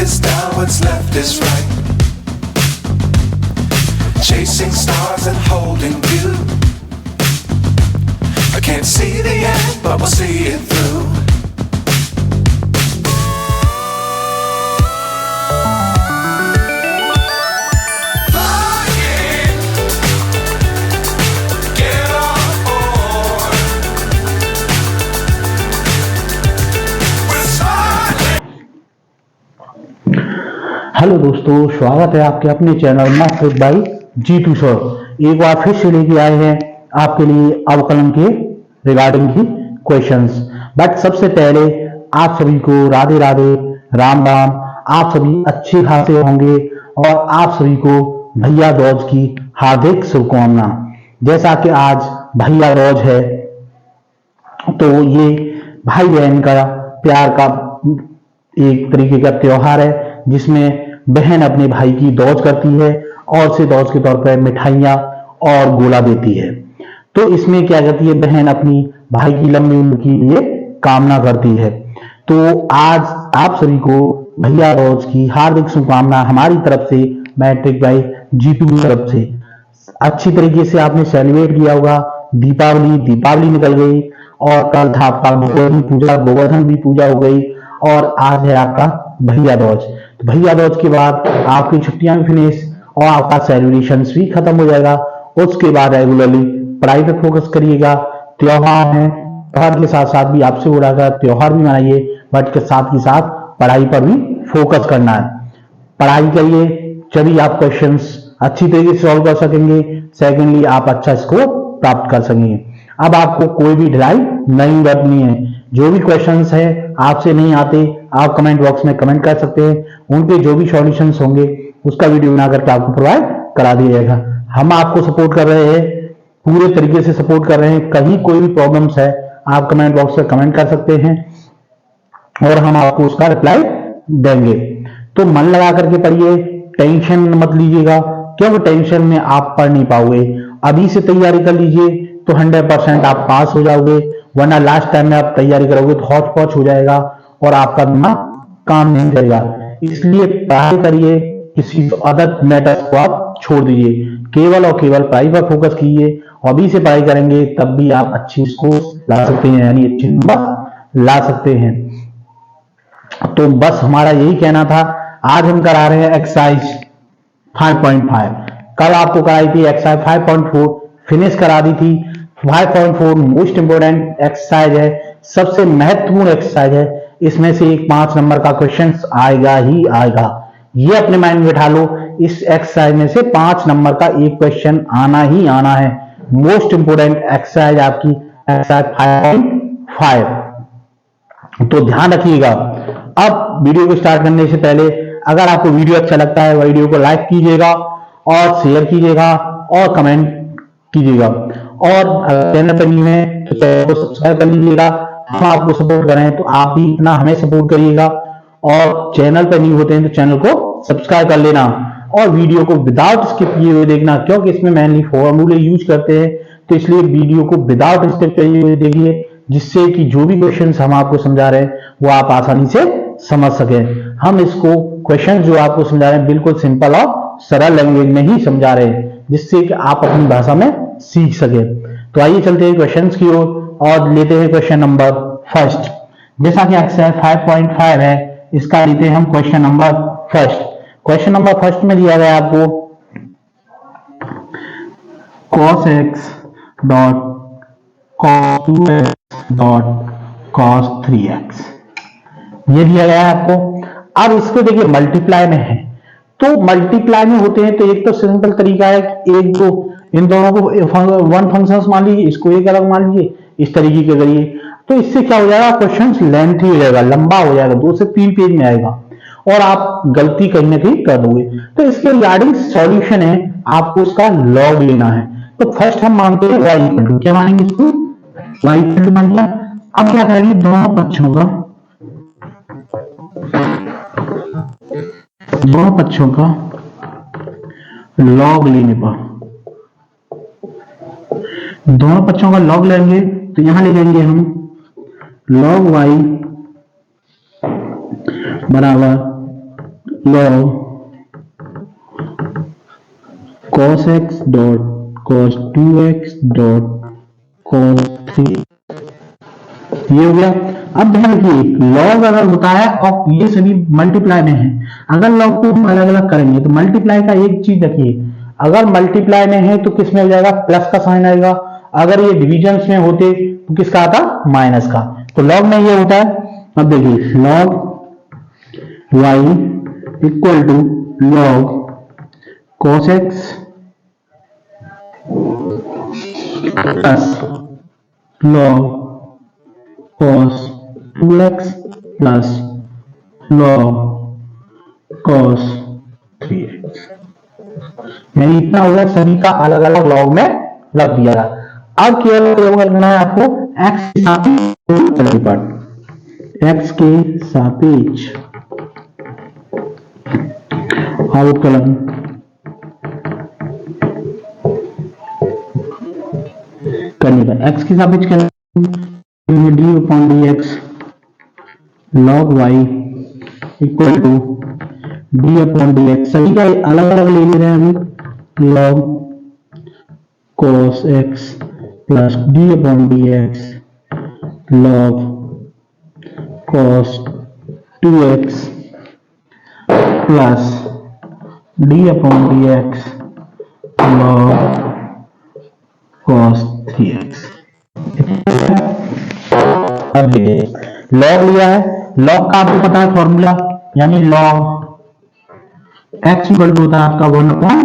is down, what's left is right. Chasing stars and holding you. I can't see the end, but we'll see it through. Flying, get on board. We're smiling. Hello दोस्तों, स्वागत है आपके अपने channel maths by G2 sir. एक बार फिर से लेके आए हैं आपके लिए अवकलन के रिगार्डिंग की क्वेश्चंस। बट सबसे पहले आप सभी को राधे राधे, राम राम। आप सभी अच्छे खासे होंगे और आप सभी को भैया दूज की हार्दिक शुभकामना। जैसा कि आज भैया दूज है तो ये भाई बहन का प्यार का एक तरीके का त्योहार है जिसमें बहन अपने भाई की दौज करती है और उसे दौज के तौर पर मिठाइयां और गोला देती है। तो इसमें क्या करती है, बहन अपनी भाई की लंबी उम्र के लिए कामना करती है। तो आज आप सभी को भैया दूज की हार्दिक शुभकामना हमारी तरफ से, मैट्रिक बाय G2 की तरफ से। अच्छी तरीके से आपने सेलिब्रेट किया होगा। दीपावली निकल गई और कल था आपका गोवर्धन पूजा, गोवर्धन भी पूजा हो गई और आज है आपका भैया दूज। तो भैया दूज के बाद आपकी छुट्टियां भी फिनिश और आपका सेलिब्रेशंस भी खत्म हो जाएगा। उसके बाद रेगुलरली पढ़ाई पे फोकस करिएगा। त्योहार है, त्योहार के साथ साथ भी आपसे हो रहा है त्योहार भी मनाइए, बट के साथ ही साथ पढ़ाई पर भी फोकस करना है। पढ़ाई करिए तभी आप क्वेश्चंस अच्छी तरीके से सॉल्व कर सकेंगे। सेकेंडली आप अच्छा स्कोर प्राप्त कर सकेंगे। अब आपको कोई भी ढिलाई नहीं बरतनी है। जो भी क्वेश्चंस है आपसे नहीं आते, आप कमेंट बॉक्स में कमेंट कर सकते हैं। उनके जो भी सॉल्यूशंस होंगे उसका वीडियो बना करके आपको प्रोवाइड करा दिया जाएगा। हम आपको सपोर्ट कर रहे हैं, पूरे तरीके से सपोर्ट कर रहे हैं। कहीं कोई भी प्रॉब्लम्स है आप कमेंट बॉक्स में कमेंट कर सकते हैं और हम आपको उसका रिप्लाई देंगे। तो मन लगा करके पढ़िए, टेंशन मत लीजिएगा, क्योंकि टेंशन में आप पढ़ नहीं पाओगे। अभी से तैयारी कर लीजिए तो 100% आप पास हो जाओगे, वरना लास्ट टाइम में आप तैयारी करोगे तो हौच पौच हो जाएगा और आपका दिमाग काम नहीं करेगा। इसलिए पढ़ाई करिए, किसी अदर मैटर्स को आप छोड़ दीजिए, केवल और केवल पढ़ाई पर फोकस कीजिए। अभी से पढ़ाई करेंगे तब भी आप अच्छी स्कोर ला सकते हैं, यानी अच्छे नंबर ला सकते हैं। तो बस हमारा यही कहना था। आज हम करा रहे हैं एक्सरसाइज 5.5। कल आपको कराई थी एक्सरसाइज 5.4, फिनिश करा दी थी। 5.4 मोस्ट इंपोर्टेंट एक्सरसाइज है, सबसे महत्वपूर्ण एक्सरसाइज है। इसमें से एक 5 नंबर का क्वेश्चन आएगा ही आएगा, ये अपने माइंड में बैठा लो। इस एक्सरसाइज में से 5 नंबर का एक क्वेश्चन आना ही आना है। मोस्ट इंपोर्टेंट एक्सरसाइज आपकी एक्सरसाइज 5.5, तो ध्यान रखिएगा। अब वीडियो को स्टार्ट करने से पहले अगर आपको वीडियो अच्छा लगता है वीडियो को लाइक कीजिएगा और शेयर कीजिएगा और कमेंट कीजिएगा, और चैनल पर नहीं है तो चैनल को सब्सक्राइब कर लीजिएगा। हम आपको सपोर्ट करें तो आप भी इतना हमें सपोर्ट करिएगा, और चैनल पर नहीं होते हैं तो चैनल को सब्सक्राइब कर लेना और वीडियो को विदाउट स्किप किए हुए देखना, क्योंकि इसमें मेनली फॉर्मूले यूज करते हैं। तो इसलिए वीडियो को विदाउट स्किप किए हुए देखिए, जिससे कि जो भी क्वेश्चन हम आपको समझा रहे हैं वो आप आसानी से समझ सके। हम इसको क्वेश्चन जो आपको समझा रहे हैं बिल्कुल सिंपल और सरल लैंग्वेज में ही समझा रहे हैं, जिससे कि आप अपनी भाषा में सीख सके। तो आइए चलते हैं क्वेश्चंस की ओर और लेते हैं क्वेश्चन नंबर फर्स्ट। जैसा कि एक्सरसाइज 5.5 है, इसका लेते हैं हम question number first. Question number first में दिया गया आपको cos x dot cos 2x dot cos 3x, ये दिया गया है आपको। अब इसको देखिए मल्टीप्लाई में है, तो मल्टीप्लाई में होते हैं तो एक तो सिंपल तरीका है कि एक दो इन दोनों को वन फंक्शन मान लीजिए, इसको एक अलग मान लीजिए, इस तरीके के करिए। तो इससे क्या हो जाएगा, क्वेश्चन लेंथी हो जाएगा, लंबा हो जाएगा, 2 से 3 पेज में आएगा और आप गलती कहीं ना कहीं कर दोगे। तो इसके रिगार्डिंग सॉल्यूशन है, आपको इसका लॉग लेना है। तो फर्स्ट हम मानते हैं y इक्वल टू, क्या मानेंगे इसको, y इक्वल टू मान लिया। अब क्या करेंगे, दोनों पक्षों का लॉग लेने पर, दोनों पक्षों का लॉग लेंगे तो यहां लिखेंगे हम log y बराबर log cos x dot cos 2x dot cos 3, ये हो गया। अब ध्यान रखिए, लॉग अगर होता है और ये सभी मल्टीप्लाई में है, अगर लॉग को हम अलग अलग करेंगे तो मल्टीप्लाई का एक चीज रखिए, अगर मल्टीप्लाई में है तो किस में हो जाएगा, प्लस का साइन आएगा, अगर ये डिविजन में होते तो किसका आता, माइनस का। तो लॉग में ये होता है। अब देखिए log y equal to log cos x plus log cos 2x plus log cos 3x, यानी इतना होगा, सभी का अलग अलग लॉग में रख दिया। अब केवल करना है आपको x के सापेक्ष अवकलन करने का, x के सापेक्ष क्या d upon d x log y equal to d upon d x, सभी का अलग अलग ले रहे हैं अभी, log cos x plus d upon d x log cos 2x plus d upon d x log cos 3x। अब log लिया है, लॉग का आपको पता है फॉर्मूला, यानी लॉग x इक्वल टू होता है आपका 1 अपॉन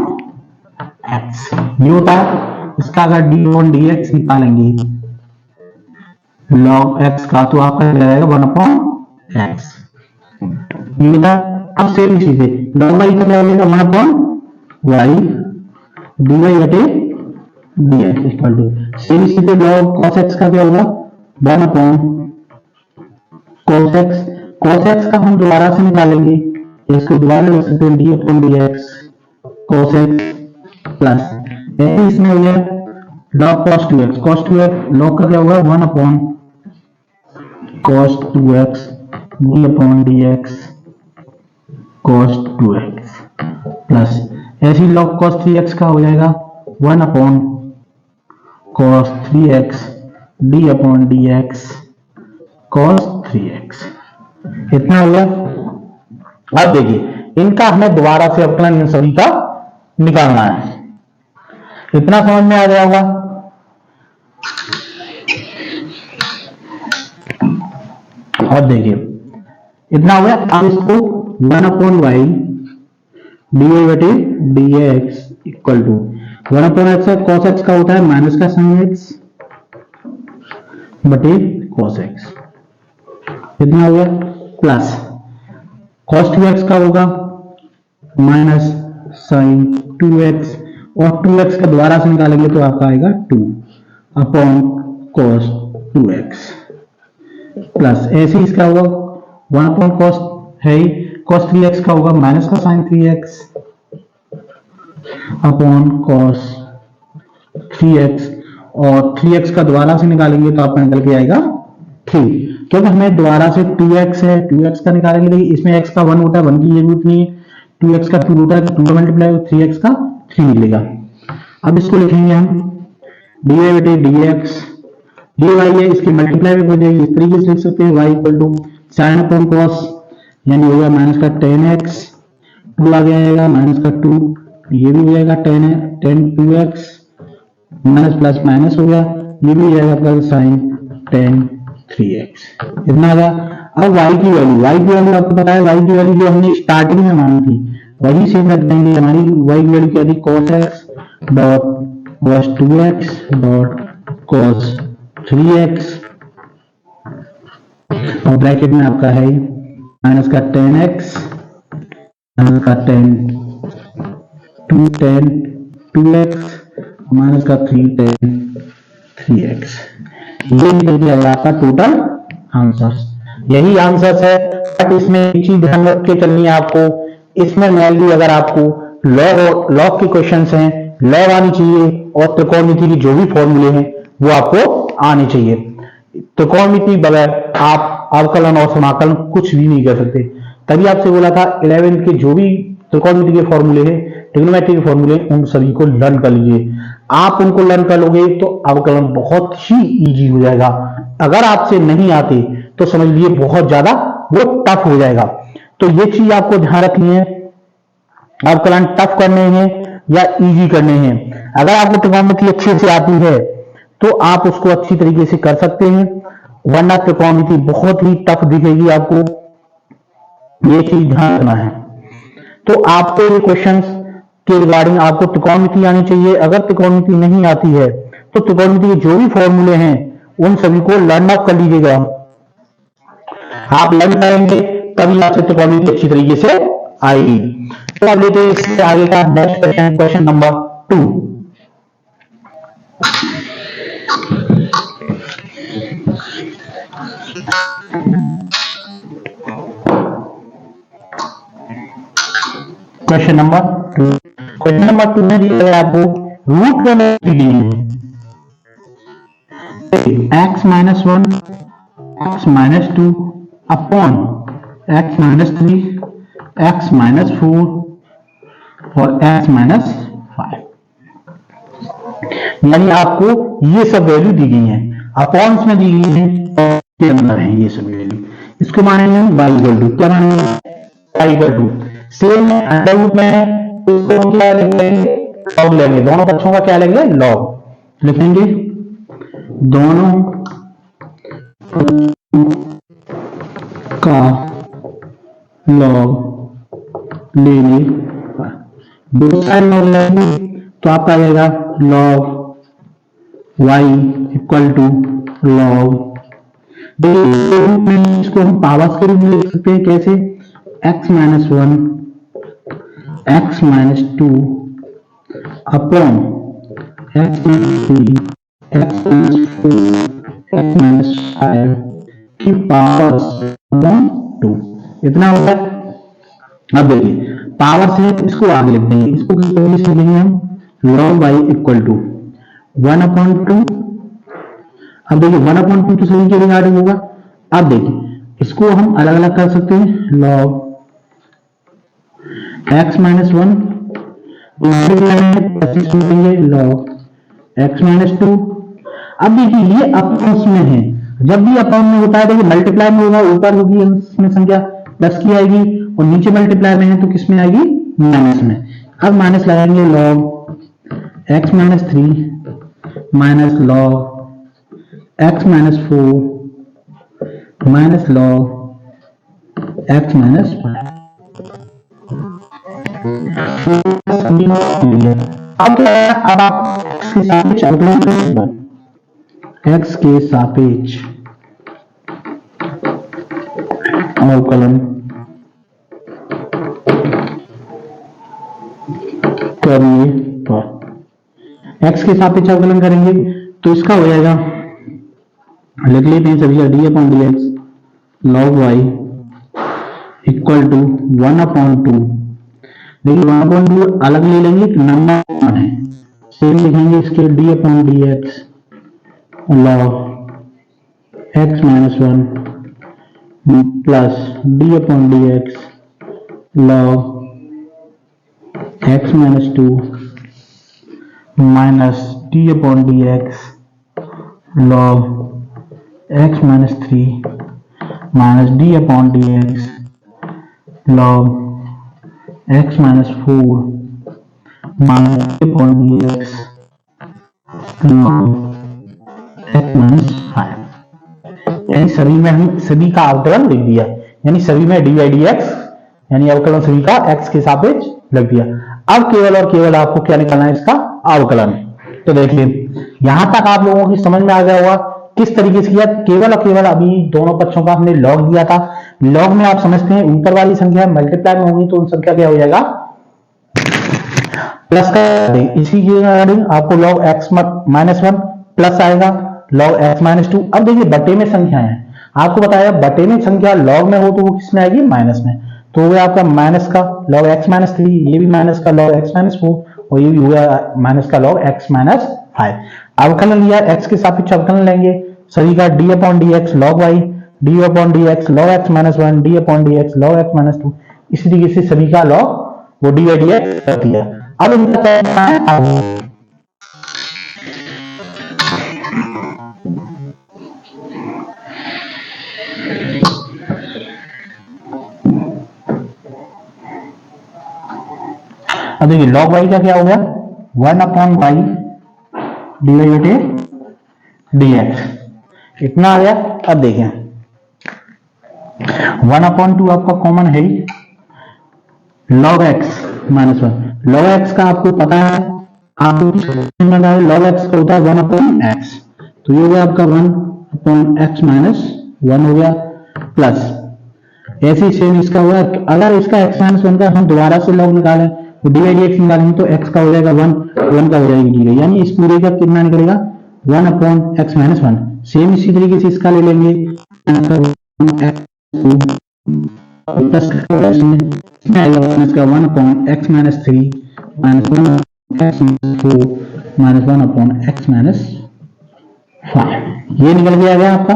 x, ये होता है। इसका अगर डी अपॉन डी एक्स निकालेंगे लॉग x का तो आपका जाएगा 1 अपॉन x, ये होता है। अब सेम इसी से लॉग y का क्या होगा, 1 अपॉन y dy बटे dx इक्वल टू सेम इसी से लॉग cos x का क्या होगा, 1 upon cos x, cos x का हम दोबारा से निकालेंगे, इसको दोबारा लिख सकते हैं D upon d x cos x plus इसमें हो गया log cos 2x, cos 2x log का क्या होगा 1 upon cos 2x D upon d x cos 2x plus ऐसे ही log cos 3x का हो जाएगा 1 upon cos 3x D upon d x cos 3x, इतना हो गया। अब देखिए इनका हमें दोबारा से अवकलन इन सभी का निकालना है, इतना समझ में आ गया होगा। अब देखिए इतना हो गया। अब इसको 1 अपॉन वाई डी वाई बटे d x equal to 1 upon x, cos x का होता है माइनस का साइन एक्स बटे कॉस एक्स, इतना हो गया प्लस cos 2x का होगा माइनस साइन 2x, और 2x का दोबारा से निकालेंगे तो आपका आएगा 2 अपॉन cos 2x प्लस ऐसे ही इसका होगा 1 अपॉन cos है ही, cos 3x का होगा माइनस का sign 3x upon cos 3x, और 3x का दोबारा से निकालेंगे तो आपका निकल के आएगा 3, क्योंकि हमें दोबारा से 2x है, 2x का निकालेंगे, देखिए इसमें x का 1 होता है, 1 की जरूरत नहीं है, 2x का 2 होता है, 2 का मल्टीप्लाई 3x का 3 मिलेगा। अब इसको लिखेंगे हम dy बटे dx, dy है इसकी मल्टीप्लाई में हो जाएगी, इस तरीके से लिख सकते हैं y equal to sine upon cos, यानी हो गया माइनस का 10x, 2 आ गया माइनस का 2, ये भी हो जाएगा 10 2x माइनस प्लस माइनस हो गया, ये भी हो जाएगा आपका साइन 10 3x, इतना आ गया। अब y की वैल्यू आपको पता है, y की वैल्यू जो हमने स्टार्टिंग में मानी थी वही सेम रख देंगे। हमारी y की वैल्यू क्या थी, cos x dot cos 2x dot cos 3x, और ब्रैकेट में आपका है माइनस का 10x माइनस का 2x माइनस का 3x, ये निकल गया आपका टोटल आंसर। यही आंसर है, बट इसमें एक चीज ध्यान रख के चलनी है आपको, इसमें वैल्यू अगर आपको लॉग के क्वेश्चंस हैं, लॉग आनी चाहिए, और त्रिकोणमिति की जो भी फॉर्मूले हैं वो आपको आने चाहिए। त्रिकोणमिति बगैर आप अवकलन और समाकलन कुछ भी नहीं कर सकते। तभी आपसे बोला था 11th के जो भी त्रिकोणमिति के फॉर्मूले हैं, ट्रिग्नोमेट्री के फॉर्मूले, उन सभी को लर्न कर लीजिए। आप उनको लर्न कर लोगे तो अवकलन बहुत ही इजी हो जाएगा। अगर आपसे नहीं आते तो समझ लीजिए बहुत ज्यादा वो टफ हो जाएगा। तो ये चीज आपको ध्यान रखनी है, अवकलन टफ करने हैं या इजी करने हैं। अगर आपको त्रिकोणमिति अच्छे से आती है तो आप उसको अच्छी तरीके से कर सकते हैं, वरना त्रिकोणमिति बहुत ही टफ दिखेगी आपको, ये चीज ध्यान रखना है। तो आपको ये क्वेश्चंस के रिगार्डिंग आपको त्रिकोणमिति आनी चाहिए। अगर त्रिकोणमिति नहीं आती है तो त्रिकोणमिति के जो भी फॉर्मूले हैं उन सभी को लर्न आउट कर लीजिएगा। आप लर्न करेंगे तभी आपसे त्रिकोणमिति अच्छी तरीके से आएगी। तो अब लेते हैं इससे आगे का next question, question number 2। Question number 2, question number 2 में दिया गया आपको रूट दी गई है x minus 1, x minus 2 upon x minus 3, x minus 4 और x माइनस 5। यानी आपको ये सब वैल्यू दी गई है, अपॉन्स में दी गई है, के अंदर है ये सब वैल्यू। इसको मानेंगे y इक्वल टू, क्या मानेंगे y equal to, same under root में है तो इसको क्या लेंगे, लॉग लेंगे, दोनों पक्षों का क्या लेंगे, लॉग लिखेंगे, दोनों का लॉग लेने पर, दो साइड लॉग लेंगे तो आपका आएगा log y equal to log, इसको हम पावर्स के रूप में लिख सकते हैं, कैसे, x minus 1, x minus 2 upon x minus 3, x minus 4, x minus 5 की पावर्स अपॉन 2। इतना होगा। अब देखिए पावर से इसको आगे लिख देंगे, इसको किस तरीके से लिखेंगे हम, log y इक्वल टू 1/2। अब देखिए 1/2 तो सभी के रिगार्डिंग होगा। अब देखिए इसको हम अलग अलग कर सकते हैं, log x minus 1 log x minus 2। अब देखिए ये अपॉन में है, जब भी अपॉन में होता है देखिए मल्टीप्लाई में होगा, ऊपर होगी इसमें संख्या प्लस की आएगी और नीचे मल्टीप्लाई में है तो किस में आएगी, माइनस में। अब माइनस लगाएंगे log x minus 3 minus log x minus 4 minus log x minus 5। अब क्या है, अब आप x के सापेक्ष अवकलन करने पर, x के सापेक्ष अवकलन करेंगे तो इसका हो जाएगा, लिख लेते हैं सभी d/dx log y equal to 1/2। देखिए 1/2 अलग ले लेंगे तो नंबर 1 है, सेम लिखेंगे इसके d/dx log x minus 1 plus d/dx log x minus 2 minus d/dx log x minus 3 minus d/dx log x minus 4 minus d/dx log x minus 5। यानी सभी में हम सभी का अवकलन लिख दिया, यानी सभी में d/dx यानी अवकलन सभी का x के सापेक्ष लिख दिया। अब केवल और केवल आपको क्या निकालना है, इसका अवकलन। तो देखिए यहां तक आप लोगों की समझ में आ गया होगा किस तरीके से किया। केवल और केवल अभी दोनों पक्षों का हमने लॉग दिया था, लॉग में आप समझते हैं ऊपर वाली संख्या मल्टीप्लाई में होगी तो उन संख्या क्या हो जाएगा, प्लस का। इसी के रिगार्डिंग आपको log x माइनस 1 प्लस आएगा log x माइनस 2। अब देखिए बटे में संख्या है, आपको बताया बटे में संख्या लॉग में हो तो वो किस में आएगी, माइनस में। तो वो आपका माइनस का log x माइनस 3, ये भी माइनस का log x माइनस 4 और ये भी हुआ माइनस का log x माइनस 5। अवकलन लिया, x के सापेक्ष अवकलन लेंगे, सभी का d/dx log y D upon d x log x minus one, D upon d x log x minus to, इसी तरीके से सभी का लॉग वो डी बाई डी एक्स करती है। अब इनका क्या है, अब देखिए लॉग वाई का क्या हो गया, one upon y d y बटे डी एक्स, इतना आ गया। अब देखें वन अपॉन टू आपका कॉमन है ही, log x minus one, log x का आपको पता है, आपको लॉग एक्स का होता है वन अपॉन एक्स, तो ये हो गया आपका one upon x minus one हो गया, प्लस ऐसे ही सेम इसका हुआ। अगर इसका एक्स माइनस वन का हम दोबारा से लॉग निकालें तो डी बाई डी एक्स निकालेंगे तो एक्स का हो जाएगा वन, वन का हो जाएगा डी, यानी इस पूरे का कितना निकलेगा one upon x minus one. Same इसी तरीके से इसका ले लेंगे, इसका one upon x minus three minus one x minus four minus one upon x minus five, ये निकल गया गया आपका।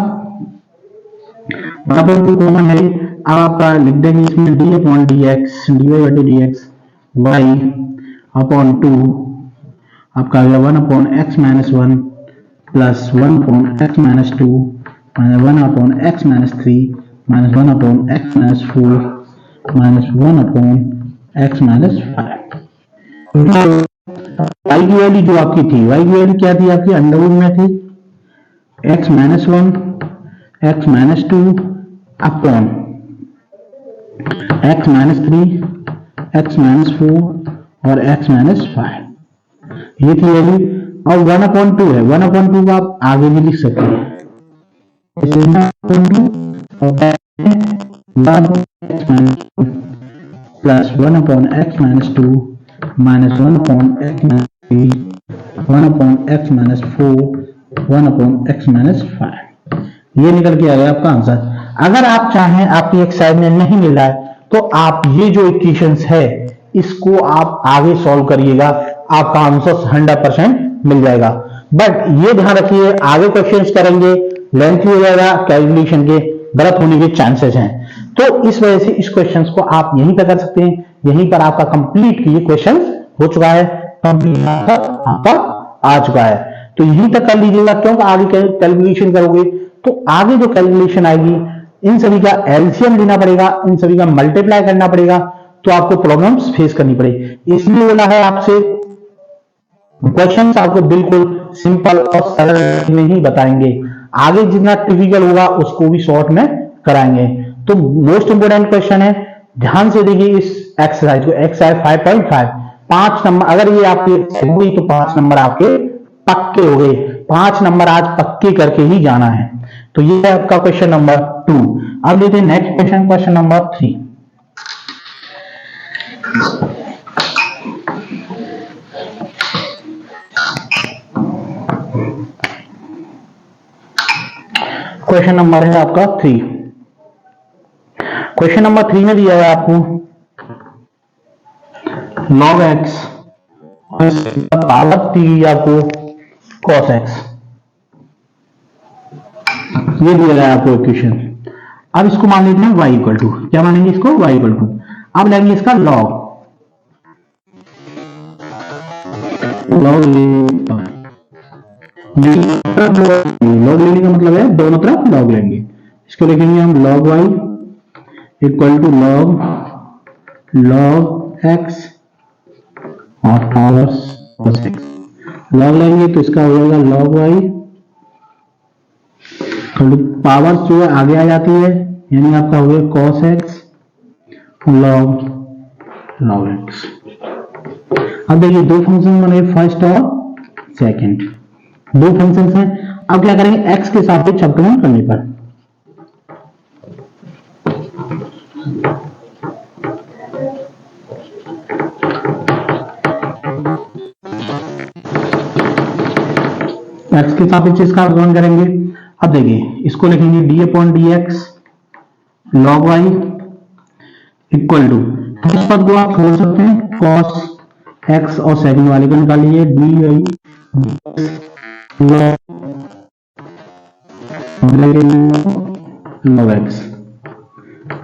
बराबर टू कॉमन है, अब आपका लिख देंगे इसमें d upon d x d y बटे d x y upon two आपका आ गया one upon x minus one plus one upon x minus two minus one upon x minus three minus one upon x minus four minus one upon x minus five. Y की value जो आपकी थी, Y की value क्या थी आपकी, under root में थी x minus one x minus two upon x minus three x minus four और एक्स माइनस फाइव, ये थी वैल्यू। और वन अपॉन टू है, वन अपॉन टू को आप आगे भी लिख सकते हैं, plus one upon x minus two minus one upon x minus three one upon x minus four one upon x minus five, ये निकल के आ गया आपका आंसर। अगर आप चाहें आपकी एक्सरसाइज में नहीं मिल रहा है तो आप ये जो इक्वेशंस है इसको आप आगे सॉल्व करिएगा, आपका आंसर 100% मिल जाएगा। बट ये ध्यान रखिए आगे क्वेश्चंस करेंगे लेंथी हो जाएगा, कैलकुलेशन के गलत होने के चांसेस हैं, तो इस वजह से इस क्वेश्चंस को आप यहीं पर कर सकते हैं। यहीं पर आपका कंप्लीट ये क्वेश्चन हो चुका है, कंप्लीट आपका आ चुका है, तो यहीं तक कर लीजिएगा, क्योंकि आगे कैलकुलेशन करोगे तो आगे जो कैलकुलेशन आएगी इन सभी का एलसीएम लेना पड़ेगा, इन सभी का मल्टीप्लाई करना पड़ेगा, तो आपको प्रॉब्लम्स फेस करनी पड़ेगी। इसलिए बोला है आपसे क्वेश्चंस आपको बिल्कुल सिंपल और सरल में ही बताएंगे, आगे जितना टिपिकल होगा उसको भी शॉर्ट में कराएंगे। तो मोस्ट इंपोर्टेंट क्वेश्चन है, ध्यान से देखिए इस एक्सरसाइज को, एक्सरसाइज 5.5 5 नंबर, अगर ये आपके हुई तो 5 नंबर आपके पक्के हो गए, 5 नंबर आज पक्के करके ही जाना है। तो ये है आपका क्वेश्चन नंबर 2। अब लेते हैं next question, question number 3। Question number है आपका 3। क्वेश्चन नंबर 3 में दिया है आपको log x पावर टी आपको cos x, ये दिया गया आपको इक्वेशन। अब इसको मान लेते हैं y इक्वल टू, क्या मानेंगे इसको y इक्वल टू, अब लेंगे इसका log लॉग लेने का मतलब है दोनों तरफ लॉग लेंगे, इसको लिखेंगे हम log y equal to log x और पावर cos x, लॉग लेंगे तो इसका हो जाएगा log y, पावर जो है आगे आ जाती है, यानी आपका हो गया cos x log x। अब देखिए दो फंक्शन बने, फर्स्ट और सेकंड, दो फंक्शन हैं। अब क्या करेंगे, x के सापेक्ष अवकलन करने पर x के सापेक्ष इसका अवकलन करेंगे। अब देखिए इसको लिखेंगे d upon d x log y equal to, इस पद को आप छोड़ सकते हैं, cos x और सेकंड वाले को निकाल लीजिए d y log x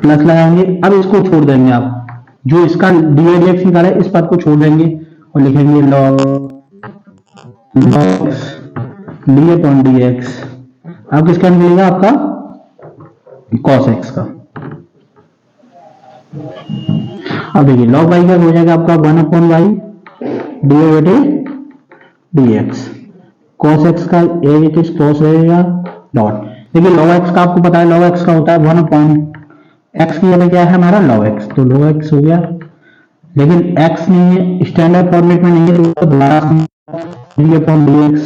plus लगाएंगे। अब इसको छोड़ देंगे, आप जो इसका डी एक्स निकाला है इस पद को छोड़ देंगे और लिखेंगे log D upon d x. अब किसका निकलेगा? आपका cos x का। अब देखिए log y का हो जाएगा आपका 1 upon y d x. cos x का एक cos रहेगा डॉट। देखिए log x का आपको पता है log x का होता है 1 अपॉन x की जगह क्या है हमारा log x, तो log x हो गया। लेकिन x नहीं है, स्टैंडर्ड फॉर्मेट में नहीं है, तो दोबारा D upon d x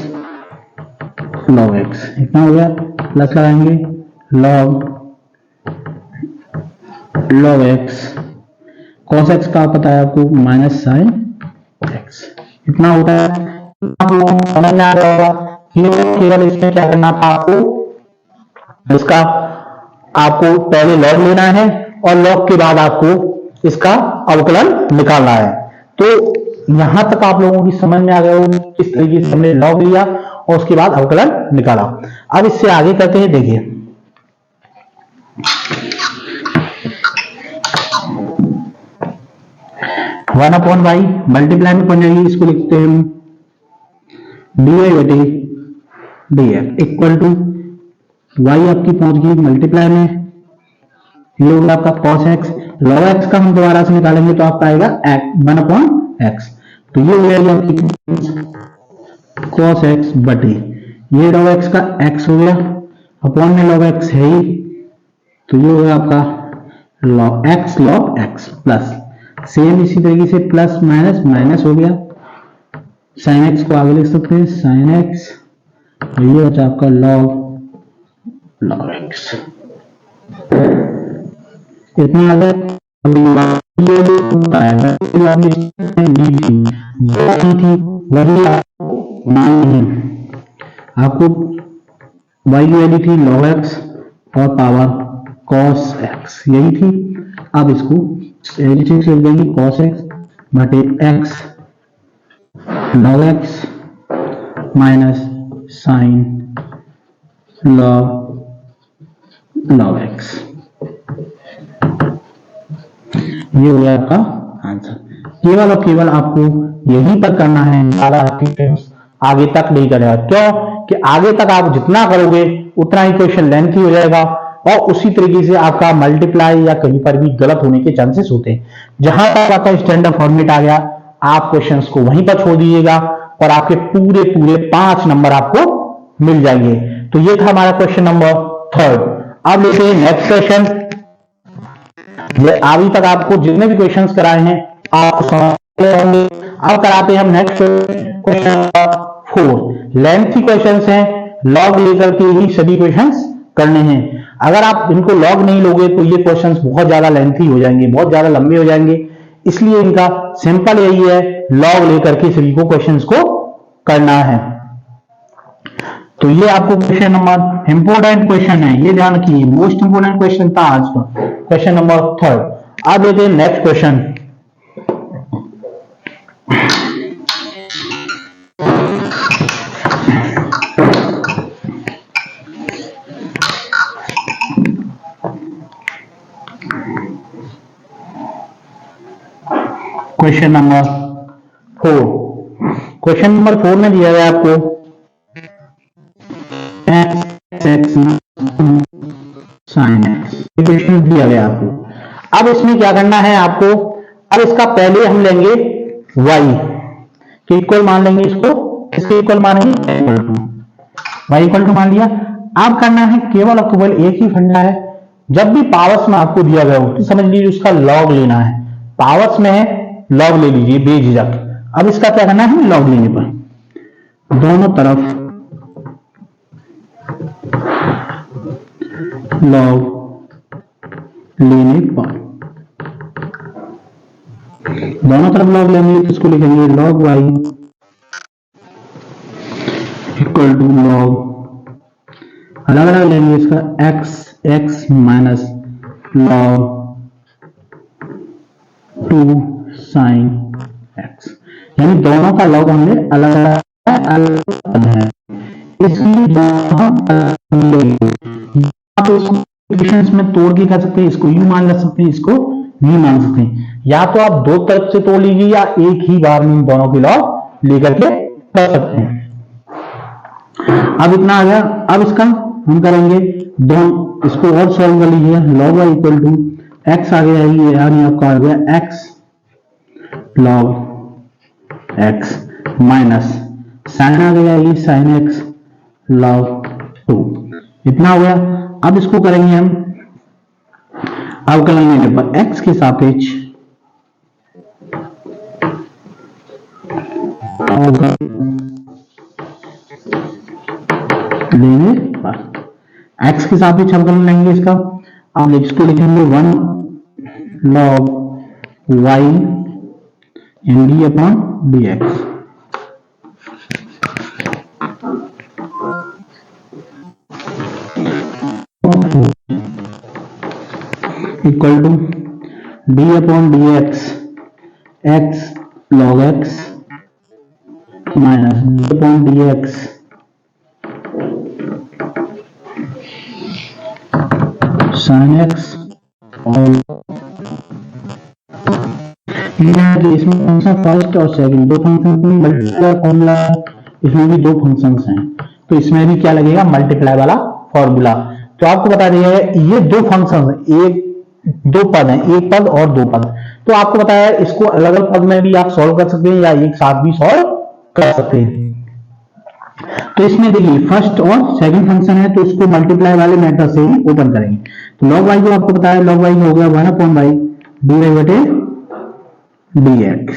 log x इतना हो गया। प्लस लगाएंगे log x cos x का पता है आपको माइनस साइन x इतना होता है। आप लोगों को समझ में आ रहा होगा। केवल इसमें क्या करना था आपको, इसका आपको पहले log लेना है और log के बाद आपको इसका अवकलन निकालना है। तो यहां तक आप लोगों की समझ में आ गया हो किस तरीके से हमने log लिया और उसके बाद अवकलन निकाला। अब इससे आगे करते हैं। देखिए वन अपॉन वाई मल्टीप्लाई में बन जाएगी, इसको लिखते हैं डी वाई बटे d x equal to y आपकी पहुंच गई मल्टीप्लाई में, ये होगा आपका cos x। log x का हम दोबारा से निकालेंगे तो आपका आएगा 1 अपॉन x, तो ये हो जाएगी आपकी cos x बटे ये log x का x हो गया अपॉन में log x है ही, तो ये होगा आपका log x प्लस सेम इसी तरीके से प्लस माइनस माइनस हो गया। sin x को आगे लिख सकते हैं sin x, ये होता है आपका log x इतना आ गया। आपको y की वैल्यू थी log x और पावर cos x यही थी। अब इसको लिख देंगे cos x बटे x log x minus sine log x, ये हो गया आपका आंसर। केवल और केवल आपको यहीं तक करना है, आगे तक नहीं करेगा। क्यों कि आगे तक आप जितना करोगे उतना ही क्वेश्चन लेंथी हो जाएगा और उसी तरीके से आपका मल्टीप्लाई या कहीं पर भी गलत होने के चांसेस होते हैं। जहां तक आपका स्टैंडर्ड फॉर्मेट आ गया आप क्वेश्चंस को वहीं पर छोड़ दीजिएगा और आपके पूरे 5 नंबर आपको मिल जाएंगे। तो ये था हमारा क्वेश्चन नंबर 3। अब लेते हैं नेक्स्ट क्वेश्चन। अभी तक आपको जितने भी क्वेश्चंस कराए हैं आप समझ होंगे। अब कराते हैं हम next question number 4। Lengthy questions हैं, लॉग लेकर के ही सभी क्वेश्चंस करने हैं। अगर आप इनको लॉग नहीं लोगे तो ये क्वेश्चंस बहुत ज्यादा लेंथी हो जाएंगे, बहुत ज्यादा लंबे हो जाएंगे। इसलिए इनका सिंपल यही है, लॉग लेकर के सभी को क्वेश्चंस को करना है। तो ये आपको क्वेश्चन नंबर इंपोर्टेंट क्वेश्चन है, ये ध्यान रखिए, मोस्ट इंपोर्टेंट क्वेश्चन था आज का, क्वेश्चन नंबर 3। अब लेते हैं next question. Question number 4। Question number 4 में दिया गया आपको sin x इक्वेशन दिया गया आपको। अब इसमें क्या करना है आपको, अब इसका पहले हम लेंगे y के इक्वल मान लेंगे, इसके इक्वल मानेंगे y इक्वल टू मान लिया। अब करना है केवल और केवल एक ही फंडा है, जब भी पावर्स में आपको दिया गया हो तो समझ लीजिए उसका लॉग लेना है। पावर्स में है लॉग ले लीजिए बेझिझक। अब इसका क्या करना है, लॉग लेने पर दोनों तरफ लॉग लेने पर, दोनों तरफ लॉग लेंगे तो इसको लिखेंगे log y equal to log, अलग अलग लेंगे इसका x minus log 2 sin x, यानी दोनों का लॉग हमने अलग अलग है, इसलिए इक्वेशंस में तोड़ के कर सकते हैं, इसको यू मान ले सकते हैं, इसको नहीं मान सकते हैं। या तो आप दो तरफ से तोड़ लीजिए या एक ही बार में इन दोनों की लॉग लेकर के कर सकते हैं। अब इतना आ गया। अब इसका हम करेंगे दोनों, इसको और सॉल्व कर लीजिए। log y equal to x आ गया, ये यानी आपका आ गया x log x minus sine आ गया, ये साइन एक्स log 2। इतना हो गया। अब इसको करेंगे हम अवकलन पर x के सापेक्ष लेंगे, x के सापेक्ष अवकलन लेंगे इसका। अब इसको लिखेंगे 1 log y in d upon d x equal to d upon d x x log x minus d upon d x sine x. और इसमें फंक्शन फर्स्ट और सेकंड दो फंक्शन मल्टीप्लाई फॉर्मूला, इसमें भी दो फंक्शंस हैं, तो इसमें भी क्या लगेगा, मल्टीप्लाई वाला फॉर्मूला। तो आपको बता दिया है ये दो फंक्शन, एक दो पद हैं, एक पद और दो पद। तो आपको बताया है इसको अलग अलग पद में भी आप सॉल्व कर सकते हैं या एक साथ भी सॉल्व कर सकते हैं। तो इसमें देखिए फर्स्ट और सेकंड फंक्शन है, तो इसको मल्टीप्लाई वाले मेथड से ही ओपन करेंगे। तो log y को आपको बताया, log y हो गया 1 अपॉन y dy बटे dx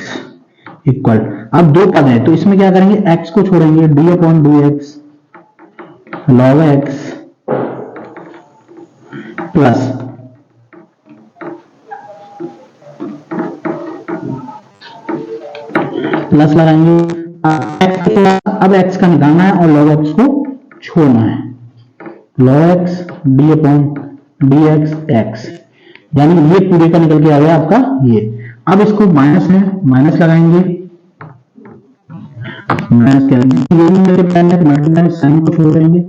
इक्वल। अब दो पद है तो इसमें क्या करेंगे, x को छोड़ेंगे, d upon dx log x plus plus लगाएंगे अब x का निकालना है और log x को छोड़ना है, log x d upon dx x, यानी ये पूरे का निकल के आ गया आपका ये। अब इसको माइनस है, माइनस लगाएंगे, माइनस करेंगे, मल्टीप्लाई साइन को छोड़ देंगे,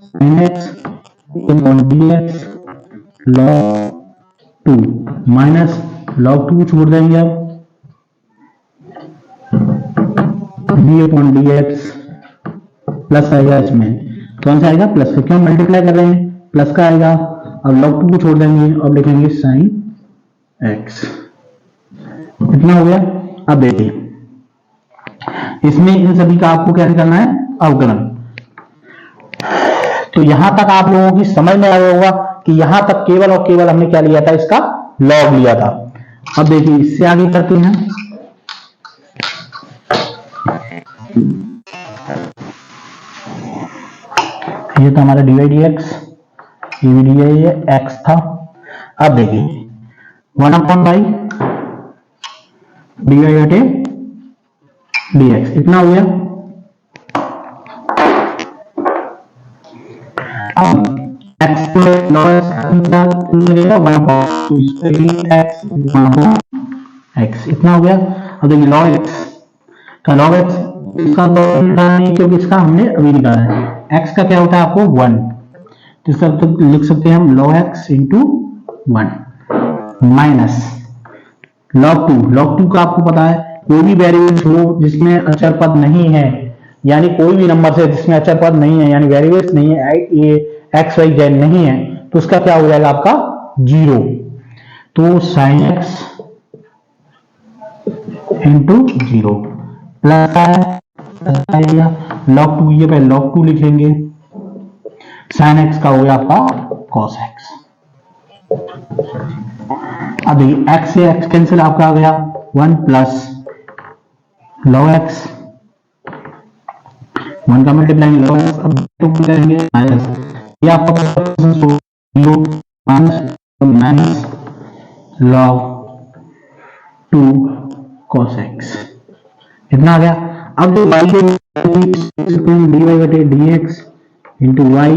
sin x upon dx log 2 minus log 2 छोड़ देंगे, अब D upon d x plus आएगा, इसमें कौन सा आएगा प्लस का, क्यों मल्टीप्लाई कर रहे हैं प्लस का आएगा। अब log 2 को छोड़ देंगे और लिखेंगे साइन एक्स। इतना हो गया। अब देखिए इसमें इन सभी का आपको कैसे करना है अवकलन। तो यहां तक आप लोगों की समझ में आया होगा कि यहां तक केवल और केवल हमने क्या लिया था, इसका लॉग लिया था। अब देखिए इससे आगे करते हैं, ये तो हमारा डी एक्स, ये एक्स था। अब देखिए 1 अपॉन बाई डी वाई बटे डी एक्स, इतना हो गया। अब एक्स को एक्स इतना हो गया। अब देखिए log x का log x इसका नहीं, क्योंकि इसका हमने अभी निकाला है। x का क्या होता है आपको 1, तो इसका तो लिख सकते हैं हम log x into 1 minus log 2 का आपको पता है कोई भी वेरिएबल हो जिसमें अचर पद नहीं है, यानी कोई भी नंबर से जिसमें अचर पद नहीं है, यानी वेरिएबल्स नहीं है, ये x y z नहीं है, तो उसका क्या हो जाएगा आपका 0। तो sin x इंटू 0 प्लस आएगा log 2, ये पहले log 2 लिखेंगे, sin x का हो गया आपका cos x। अब देखिए x से x कैंसिल आपका आ गया 1 प्लस log x, 1 का मल्टीप्लाई log x, अब 2 करेंगे माइनस, ये आपका माइनस log 2 cos x, इतना आ गया। अब जो y के dy बटे dx इंटू y,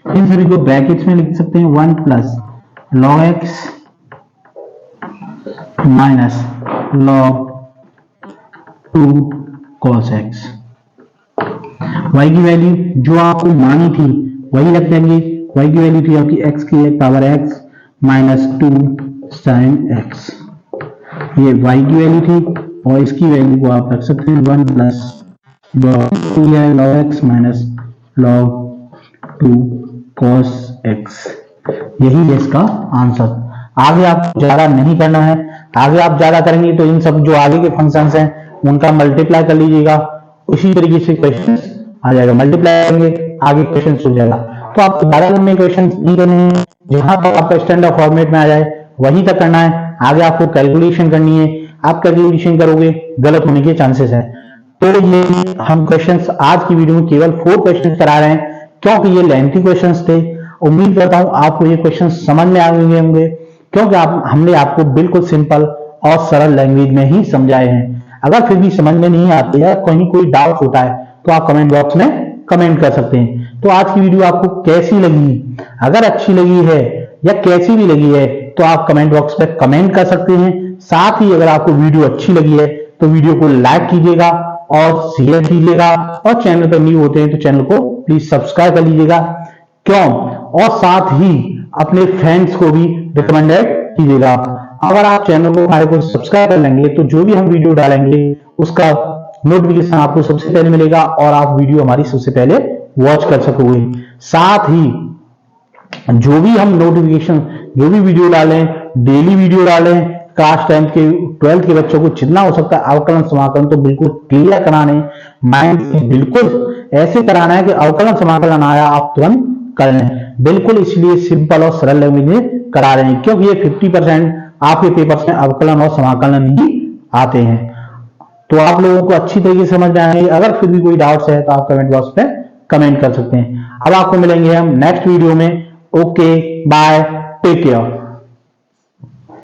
इन सभी को ब्रैकेट्स में लिख सकते हैं 1 plus log x minus log 2 cos x। y की वैल्यू जो आपको मानी थी वही रख देंगे, y की वैल्यू थी आपकी x की power x minus 2 sin x, ये y की वैल्यू थी और इसकी वैल्यू को आप रख सकते हैं 1 plus log x minus log 2 cos x। यही है इसका आंसर। आगे आपको ज्यादा नहीं करना है, आगे आप ज्यादा करेंगे तो इन सब जो आगे के फंक्शंस हैं उनका मल्टीप्लाई कर लीजिएगा, उसी तरीके से क्वेश्चन आ जाएगा, मल्टीप्लाई करेंगे आगे क्वेश्चन हो जाएगा। तो आपको ज्यादा लंबे क्वेश्चन नहीं करने हैं, जहां पर आपका स्टैंडर्ड फॉर्मेट में आ जाए वहीं तक करना है। आगे आपको कैलकुलेशन करनी है, आप कैलकुलेशन करोगे गलत होने के चांसेस है। तो ये हम क्वेश्चंस आज की वीडियो में केवल 4 क्वेश्चंस करा रहे हैं, क्योंकि ये लेंथी क्वेश्चंस थे। उम्मीद करता हूं आपको ये क्वेश्चन समझ में आ गए होंगे, क्योंकि हमने आपको बिल्कुल सिंपल और सरल लैंग्वेज में ही समझाए हैं। अगर फिर भी समझ में नहीं आती है, कहीं कोई डाउट होता है तो आप कमेंट बॉक्स में कमेंट कर सकते हैं। तो आज की वीडियो आपको कैसी लगी, अगर अच्छी लगी है या कैसी भी लगी है तो आप कमेंट बॉक्स में कमेंट कर सकते हैं। साथ ही अगर आपको वीडियो अच्छी लगी है तो वीडियो को लाइक कीजिएगा और शेयर कीजिएगा, और चैनल पर न्यू होते हैं तो चैनल को प्लीज सब्सक्राइब कर लीजिएगा, क्यों, और साथ ही अपने फ्रेंड्स को भी रिकमेंडेड कीजिएगा। अगर आप चैनल को हमारे को सब्सक्राइब कर लेंगे तो जो भी हम वीडियो डालेंगे उसका नोटिफिकेशन आपको सबसे पहले मिलेगा और आप वीडियो हमारी सबसे पहले वॉच कर सकोगे। साथ ही जो भी हम नोटिफिकेशन, जो भी वीडियो डालें, डेली वीडियो डालें, क्लास 10th के 12th के बच्चों को जितना हो सकता है अवकलन समाकलन तो बिल्कुल क्लियर कराने, माइंड बिल्कुल ऐसे कराना है कि अवकलन समाकलन आया आप तुरंत कर लें, बिल्कुल इसलिए सिंपल और सरल लैंग्वेज में करा रहे हैं, क्योंकि ये 50% आपके पेपर्स में अवकलन और समाकलन ही आते हैं। तो आप लोगों को अच्छी तरीके से समझ में आएंगे। अगर फिर भी कोई डाउट्स है तो आप कमेंट बॉक्स पे कमेंट कर सकते हैं। अब आपको मिलेंगे हम नेक्स्ट वीडियो में। Okay, bye, take care.